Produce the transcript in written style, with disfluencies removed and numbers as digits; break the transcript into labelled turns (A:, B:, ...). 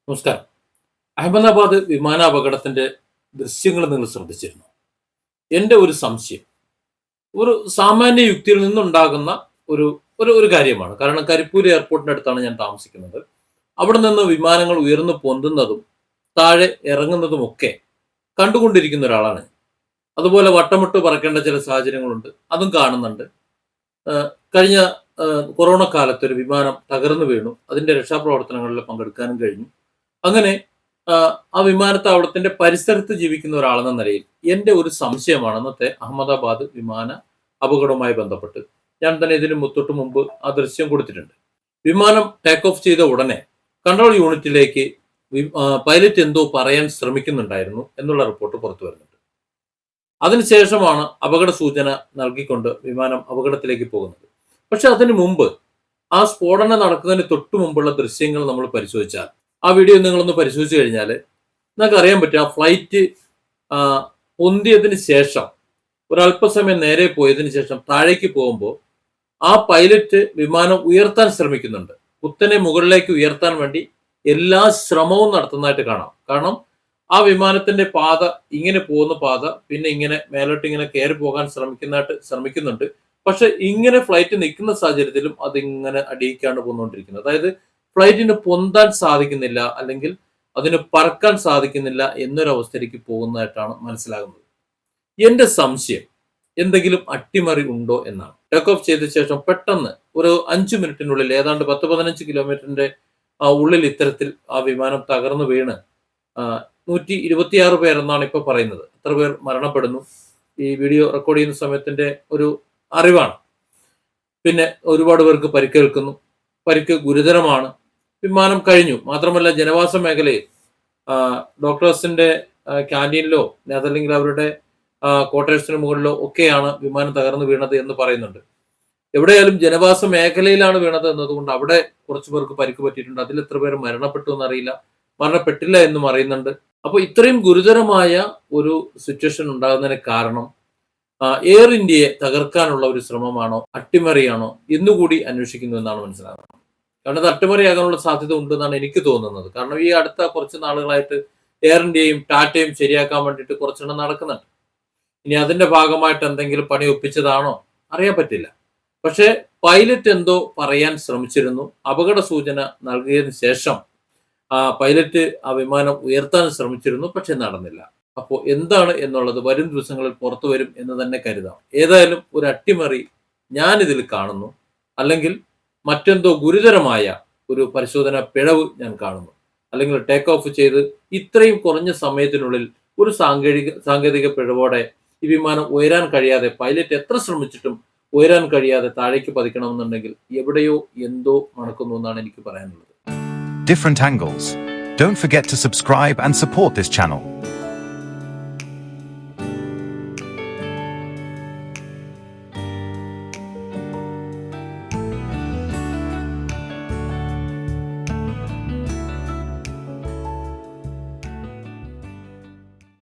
A: നമസ്കാരം. അഹമ്മദാബാദ് വിമാനാപകടത്തിന്റെ ദൃശ്യങ്ങൾ നിങ്ങൾ ശ്രദ്ധിച്ചിരുന്നു? എൻ്റെ ഒരു സംശയം, ഒരു സാമാന്യ യുക്തിയിൽ നിന്നുണ്ടാകുന്ന ഒരു ഒരു ഒരു കാര്യമാണ്. കാരണം കരിപ്പൂർ എയർപോർട്ടിന്റെ അടുത്താണ് ഞാൻ താമസിക്കുന്നത്. അവിടെ നിന്ന് വിമാനങ്ങൾ ഉയർന്നു പൊന്തുന്നതും താഴെ ഇറങ്ങുന്നതുമൊക്കെ കണ്ടുകൊണ്ടിരിക്കുന്ന ഒരാളാണ്. അതുപോലെ വട്ടമിട്ട് പറക്കേണ്ട ചില സാഹചര്യങ്ങളുണ്ട്, അതും കാണുന്നുണ്ട്. കഴിഞ്ഞ കൊറോണ കാലത്ത് ഒരു വിമാനം തകർന്നു വീണു. അതിന്റെ രക്ഷാപ്രവർത്തനങ്ങളിൽ പങ്കെടുക്കാനും കഴിഞ്ഞു. അങ്ങനെ ആ വിമാനത്താവളത്തിന്റെ പരിസരത്ത് ജീവിക്കുന്ന ഒരാളെന്ന നിലയിൽ എൻ്റെ ഒരു സംശയമാണ് ഇന്നത്തെ അഹമ്മദാബാദ് വിമാന അപകടവുമായി ബന്ധപ്പെട്ട്. ഞാൻ തന്നെ ഇതിന് തൊട്ട് മുമ്പ് ആ ദൃശ്യം കൊടുത്തിട്ടുണ്ട്. വിമാനം ടേക്ക് ഓഫ് ചെയ്ത ഉടനെ കൺട്രോൾ യൂണിറ്റിലേക്ക് പൈലറ്റ് എന്തോ പറയാൻ ശ്രമിക്കുന്നുണ്ടായിരുന്നു എന്നുള്ള റിപ്പോർട്ട് പുറത്തു വരുന്നുണ്ട്. അതിനുശേഷമാണ് അപകട സൂചന നൽകിക്കൊണ്ട് വിമാനം അപകടത്തിലേക്ക് പോകുന്നത്. പക്ഷെ അതിനു മുമ്പ്, ആ സ്ഫോടനം നടക്കുന്നതിന് തൊട്ടു മുമ്പുള്ള ദൃശ്യങ്ങൾ നമ്മൾ പരിശോധിച്ചാൽ, ആ വീഡിയോ നിങ്ങളൊന്ന് പരിശോധിച്ച് കഴിഞ്ഞാൽ നിങ്ങൾക്ക് അറിയാൻ പറ്റും, ആ ഫ്ലൈറ്റ് പൊന്തിയതിന് ശേഷം ഒരല്പസമയം നേരെ പോയതിനു ശേഷം താഴേക്ക് പോകുമ്പോൾ ആ പൈലറ്റ് വിമാനം ഉയർത്താൻ ശ്രമിക്കുന്നുണ്ട്. കുത്തനെ മുകളിലേക്ക് ഉയർത്താൻ വേണ്ടി എല്ലാ ശ്രമവും നടത്തുന്നതായിട്ട് കാണാം. കാരണം ആ വിമാനത്തിന്റെ പാത, ഇങ്ങനെ പോകുന്ന പാത പിന്നെ ഇങ്ങനെ മേലോട്ട് ഇങ്ങനെ കയറി പോകാൻ ശ്രമിക്കുന്നുണ്ട്. പക്ഷെ ഇങ്ങനെ ഫ്ലൈറ്റ് നിൽക്കുന്ന സാഹചര്യത്തിലും അതിങ്ങനെ അടിയിക്കാണ് പോന്നുകൊണ്ടിരിക്കുന്നത്. അതായത് ഫ്ലൈറ്റിന് പൊന്താൻ സാധിക്കുന്നില്ല, അല്ലെങ്കിൽ അതിന് പറക്കാൻ സാധിക്കുന്നില്ല എന്നൊരവസ്ഥയിലേക്ക് പോകുന്നതായിട്ടാണ് മനസ്സിലാകുന്നത്. എന്റെ സംശയം, എന്തെങ്കിലും അട്ടിമറി ഉണ്ടോ എന്നാണ്. ടേക്ക് ഓഫ് ചെയ്ത ശേഷം പെട്ടെന്ന് ഒരു 5 മിനിറ്റിനുള്ളിൽ ഏതാണ്ട് 10-15 കിലോമീറ്ററിന്റെ ഉള്ളിൽ ഇത്തരത്തിൽ ആ വിമാനം തകർന്നു വീണ് 126 പേരെന്നാണ് ഇപ്പൊ പറയുന്നത്. എത്ര പേർ മരണപ്പെടുന്നു ഈ വീഡിയോ റെക്കോർഡ് ചെയ്യുന്ന സമയത്തിന്റെ ഒരു അറിവാണ്. പിന്നെ ഒരുപാട് പേർക്ക് പരിക്കേൽക്കുന്നു, പരിക്ക് ഗുരുതരമാണ്. വിമാനം കഴിഞ്ഞു. മാത്രമല്ല ജനവാസ മേഖലയിൽ ഡോക്ടേഴ്സിന്റെ ക്യാൻറ്റീനിലോ അതല്ലെങ്കിൽ അവരുടെ ക്വാർട്ടേഴ്സിന് മുകളിലോ ഒക്കെയാണ് വിമാനം തകർന്നു വീണത് എന്ന് പറയുന്നുണ്ട്. എവിടെയായാലും ജനവാസ മേഖലയിലാണ് വീണത് എന്നതുകൊണ്ട് അവിടെ കുറച്ചു പേർക്ക് പരിക്ക് പറ്റിയിട്ടുണ്ട്. അതിൽ എത്ര പേര് മരണപ്പെട്ടു എന്നറിയില്ല, മരണപ്പെട്ടില്ല എന്നും അറിയുന്നുണ്ട്. അപ്പോൾ ഇത്രയും ഗുരുതരമായ ഒരു സിറ്റുവേഷൻ ഉണ്ടാകുന്നതിന് കാരണം എയർ ഇന്ത്യയെ തകർക്കാനുള്ള ഒരു ശ്രമമാണോ അട്ടിമറിയാണോ എന്നുകൂടി അന്വേഷിക്കുന്നു എന്നാണ് മനസ്സിലാകുന്നത്. കാരണം അത് അട്ടിമറിയാകാനുള്ള സാധ്യത ഉണ്ടെന്നാണ് എനിക്ക് തോന്നുന്നത്. കാരണം ഈ അടുത്ത കുറച്ച് നാളുകളായിട്ട് എയർ ഇന്ത്യയും ടാറ്റയും ശരിയാക്കാൻ വേണ്ടിയിട്ട് കുറച്ചെണ്ണം നടക്കുന്നുണ്ട്. ഇനി അതിന്റെ ഭാഗമായിട്ട് എന്തെങ്കിലും പണി ഒപ്പിച്ചതാണോ അറിയാൻ പറ്റില്ല. പക്ഷെ പൈലറ്റ് എന്തോ പറയാൻ ശ്രമിച്ചിരുന്നു. അപകട സൂചന നൽകിയതിനു ശേഷം പൈലറ്റ് ആ വിമാനം ഉയർത്താൻ ശ്രമിച്ചിരുന്നു, പക്ഷെ നടന്നില്ല. അപ്പോൾ എന്താണ് എന്നുള്ളത് വരും ദിവസങ്ങളിൽ പുറത്തു വരും എന്ന് തന്നെ കരുതാം. ഏതായാലും ഒരു അട്ടിമറി ഞാനിതിൽ കാണുന്നു, അല്ലെങ്കിൽ മറ്റെന്തോ ഗുരുതരമായ ഒരു പരിശോധന പിഴവ് ഞാൻ കാണുന്നു. അല്ലെങ്കിൽ ടേക്ക് ഓഫ് ചെയ്ത് ഇത്രയും കുറഞ്ഞ സമയത്തിനുള്ളിൽ ഒരു സാങ്കേതിക പിഴവോടെ ഈ വിമാനം ഉയരാൻ കഴിയാതെ, പൈലറ്റ് എത്ര ശ്രമിച്ചിട്ടും ഉയരാൻ കഴിയാതെ താഴേക്ക് പതിക്കണമെന്നുണ്ടെങ്കിൽ എവിടെയോ എന്തോ നടക്കുന്നു എന്നാണ് എനിക്ക് പറയാനുള്ളത്.
B: Different angles. Don't forget to subscribe and support this channel.